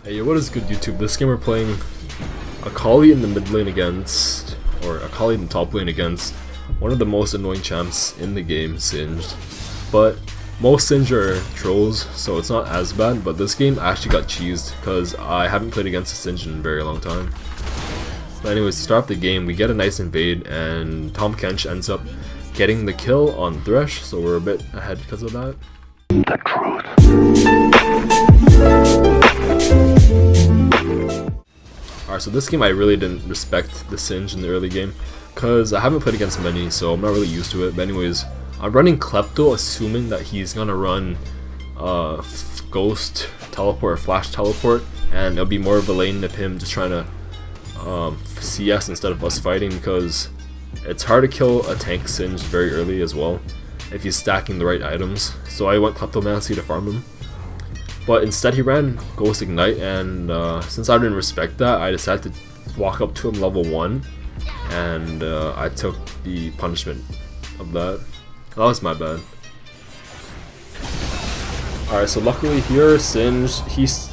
Hey, yo, what is good, YouTube? This game we're playing AKALI in the mid lane against, or AKALI in the top lane against one of the most annoying champs in the game, Singed. But most Singed are trolls, so it's not as bad, but this game actually got cheesed because I haven't played against a Singed in a very long time. But anyways, to start off the game, we get a nice invade, and Tom Kench ends up getting the kill on Thresh, so we're a bit ahead because of that. The truth. Alright, so this game I really didn't respect the Singe in the early game because I haven't played against many, so I'm not really used to it. But anyways, I'm running Klepto assuming that he's gonna run Ghost Teleport or Flash Teleport, and it'll be more of a lane of him just trying to CS instead of us fighting, because it's hard to kill a tank Singe very early as well if he's stacking the right items. So I went Kleptomancy to farm him. But instead he ran Ghost Ignite, and since I didn't respect that, I decided to walk up to him level 1, and I took the punishment of that. That was my bad. Alright, so luckily here, Singe, he's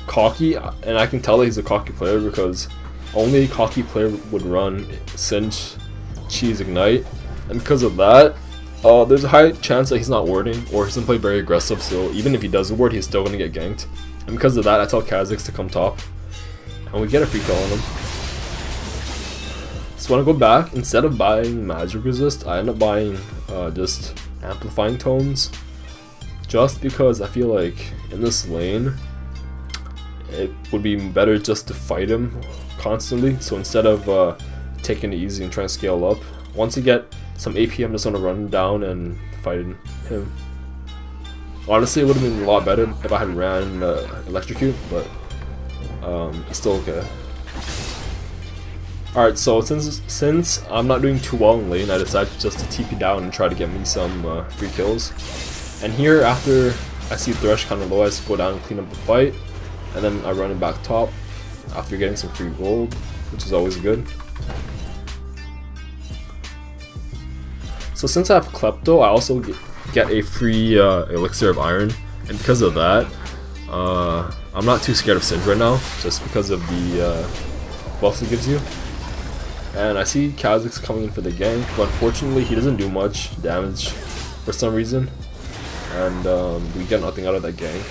cocky, and I can tell that he's a cocky player because only a cocky player would run Singe Cheese Ignite, and because of that, there's a high chance that he's not warding, or he's gonna play very aggressive, so even if he does ward, he's still gonna get ganked. And because of that, I tell Kha'Zix to come top, and we get a free kill on him. So when I go back, instead of buying magic resist, I end up buying just amplifying tones, just because I feel like in this lane, it would be better just to fight him constantly. So instead of taking it easy and trying to scale up, once you get some AP, I'm just gonna run down and fight him. Honestly, it would have been a lot better if I had ran Electrocute, but it's still okay. Alright, so since I'm not doing too well in lane, I decided just to TP down and try to get me some free kills. And here, after I see Thresh kind of low, I just go down and clean up the fight, and then I run him back top after getting some free gold, which is always good. So since I have Klepto, I also get a free Elixir of Iron, and because of that, I'm not too scared of Singe right now, just because of the buffs it gives you. And I see Kha'Zix coming in for the gank, but unfortunately he doesn't do much damage for some reason, and we get nothing out of that gank.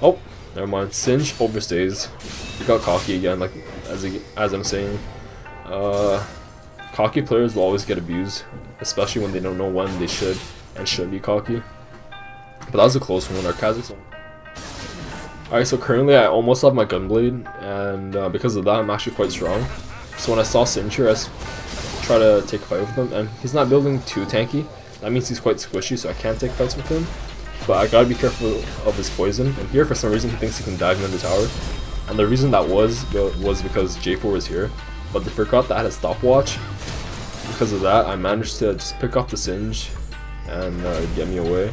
Oh, never mind. Singe overstays. He got cocky again, like as I'm saying. Cocky players will always get abused, especially when they don't know when they should and shouldn't be cocky. But that was a close one. Our Kha'Zix. Alright, so currently I almost have my Gunblade, and because of that I'm actually quite strong. So when I saw Singe here, I try to take a fight with him, and he's not building too tanky. That means he's quite squishy, so I can't take fights with him. But I gotta be careful of his poison, and here for some reason he thinks he can dive in the tower. And the reason that was because J4 was here, but they forgot that I had a stopwatch. Because of that, I managed to just pick off the Singe and get me away.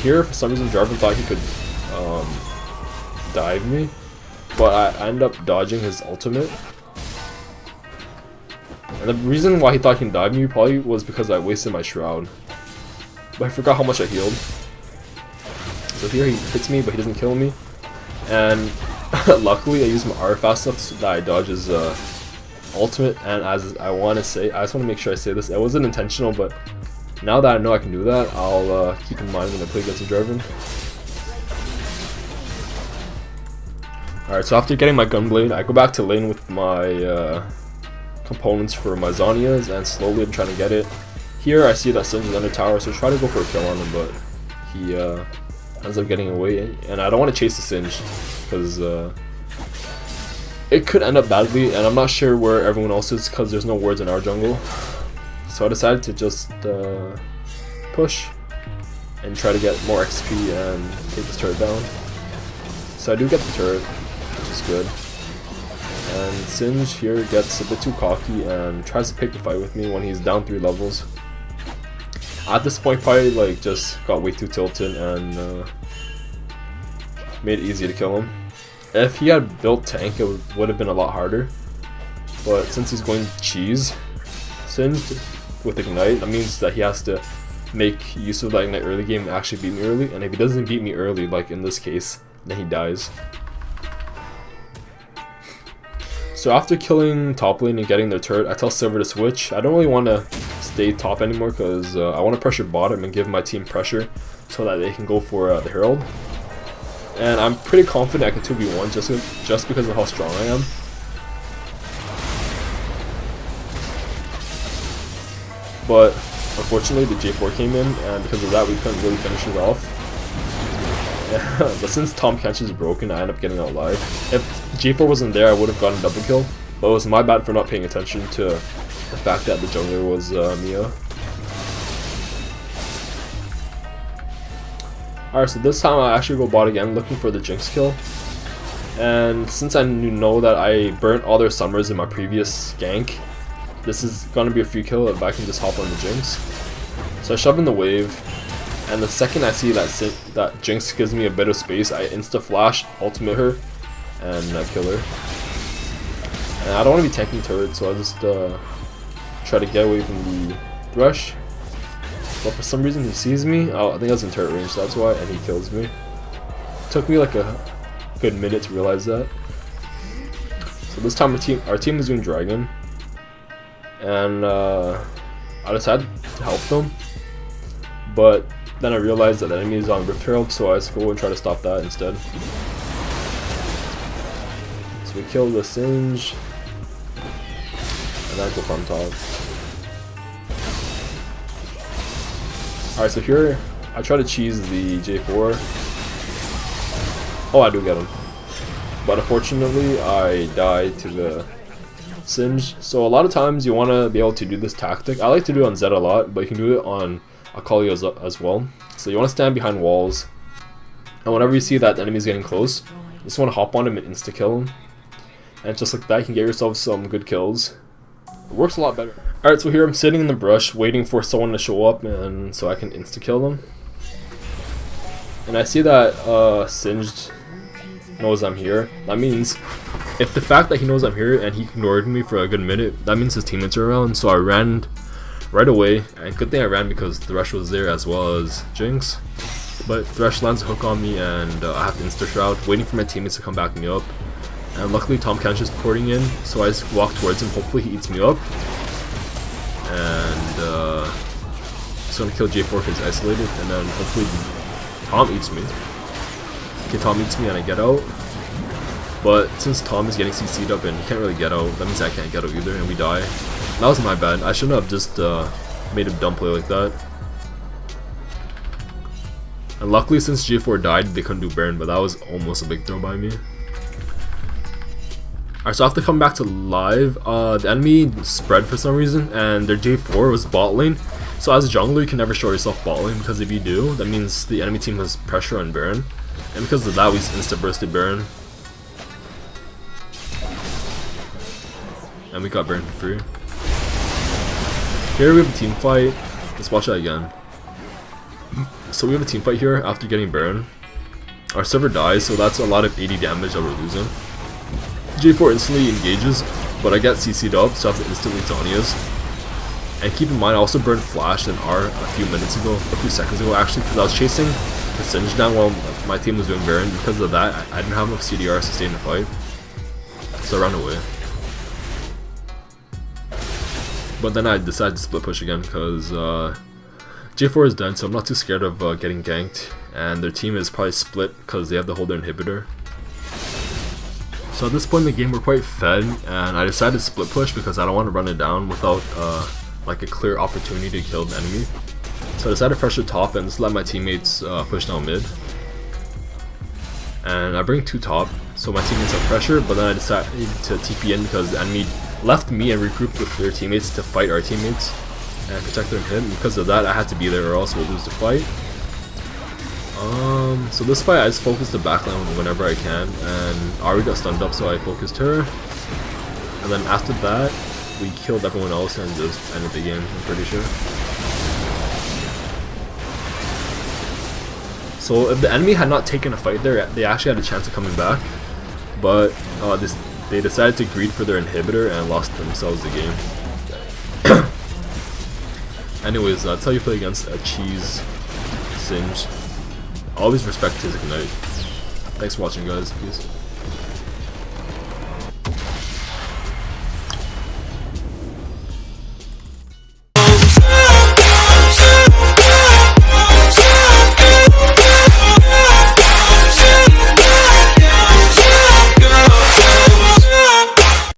Here, for some reason, Jarvan thought he could dive me, but I ended up dodging his ultimate. And the reason why he thought he can dive me probably was because I wasted my Shroud. But I forgot how much I healed. So here he hits me, but he doesn't kill me. And luckily I used my R fast enough so that I dodge his ultimate. And as I want to say, I just want to make sure I say this, it wasn't intentional, but now that I know I can do that, I'll keep in mind when I play against a Jarvan. Alright, so after getting my Gunblade, I go back to lane with my components for my Zhonya's, and slowly I'm trying to get it. Here I see that Singe is under tower, so I try to go for a kill on him, but he ends up getting away, and I don't want to chase the Singe because it could end up badly, and I'm not sure where everyone else is because there's no wards in our jungle. So I decided to just push and try to get more XP and take this turret down. So I do get the turret, which is good. And Singe here gets a bit too cocky and tries to pick a fight with me when he's down 3 levels. At this point, probably like just got way too tilted and made it easy to kill him. If he had built tank, it would have been a lot harder. But since he's going cheese, Singed with Ignite, that means that he has to make use of like in the early game and actually beat me early. And if he doesn't beat me early, like in this case, then he dies. So after killing top lane and getting their turret, I tell Silver to switch. I don't really want to stay top anymore because I want to pressure bottom and give my team pressure so that they can go for the Herald. And I'm pretty confident I can 2v1 just because of how strong I am. But unfortunately the J4 came in, and because of that we couldn't really finish it off. But since Tahm Kench is broken, I end up getting out alive. If J4 wasn't there, I would have gotten a double kill, but it was my bad for not paying attention to the fact that the jungler was Mia. Alright, so this time I actually go bot again looking for the Jinx kill. And since I know that I burnt all their summers in my previous gank, this is gonna be a free kill if I can just hop on the Jinx. So I shove in the wave, and the second I see that Jinx gives me a bit of space, I insta-flash, ultimate her, and kill her. And I don't want to be tanking turret, so I just try to get away from the Thresh. But for some reason he sees me. I think I was in turret range, so that's why, and he kills me. Took me like a good minute to realize that. So this time our team is doing Dragon, and I decided to help them. But then I realized that the enemy is on Rift Herald, so I just go and try to stop that instead. So we kill the Singe, and then I go farm top. Alright, so here I try to cheese the J4. Oh, I do get him. But unfortunately, I die to the Singe. So a lot of times you want to be able to do this tactic. I like to do it on Zed a lot, but you can do it on AKALI as well. So you want to stand behind walls, and whenever you see that the enemy's getting close, you just want to hop on him and insta-kill him. And just like that, you can get yourself some good kills. It works a lot better. Alright, so here I'm sitting in the brush waiting for someone to show up and so I can insta-kill them. And I see that Singed knows I'm here. That means if the fact that he knows I'm here and he ignored me for a good minute, that means his teammates are around. So I ran right away, and good thing I ran because Thresh was there as well as Jinx. But Thresh lands a hook on me, and I have to insta-shroud, waiting for my teammates to come back me up. And luckily Tahm Kench is porting in, so I just walk towards him. Hopefully he eats me up. And just gonna kill J4 because he's isolated, and then hopefully Tahm eats me. Okay, Tahm eats me and I get out. But since Tahm is getting CC'd up and he can't really get out, that means I can't get out either, and we die. That was my bad. I shouldn't have just made a dumb play like that. And luckily, since J4 died, they couldn't do Baron, but that was almost a big throw by me. Alright, so after coming back to live, the enemy spread for some reason, and their J4 was bot lane. So as a jungler, you can never show yourself bot lane, because if you do, that means the enemy team has pressure on Baron. And because of that, we insta-bursted Baron. And we got Baron for free. Here we have a team fight. Let's watch that again. So we have a team fight here after getting Baron. Our server dies, so that's a lot of 80 damage that we're losing. J4 instantly engages, but I get CC'd up, so I have to instantly Tanya's. And keep in mind, I also burned Flash and R a few seconds ago actually, because I was chasing the Singe down while my team was doing Baron. Because of that, I didn't have enough CDR to stay in the fight, so I ran away. But then I decided to split push again because J4 is done, so I'm not too scared of getting ganked. And their team is probably split because they have to hold their inhibitor. So at this point in the game, we're quite fed, and I decided to split push because I don't want to run it down without like a clear opportunity to kill the enemy. So I decided to pressure top and just let my teammates push down mid. And I bring 2 top, so my teammates have pressure, but then I decided to TP in because the enemy left me and regrouped with their teammates to fight our teammates and protect their him. Because of that, I had to be there or else we'll lose the fight. So this fight I just focused the backline whenever I can, and Ari got stunned up, so I focused her. And then after that, we killed everyone else and just ended the game, I'm pretty sure. So if the enemy had not taken a fight there, they actually had a chance of coming back. But they decided to greed for their inhibitor and lost themselves the game. Anyways, that's how you play against a cheese Singed. Always respect his ignite. Thanks for watching, guys. Peace.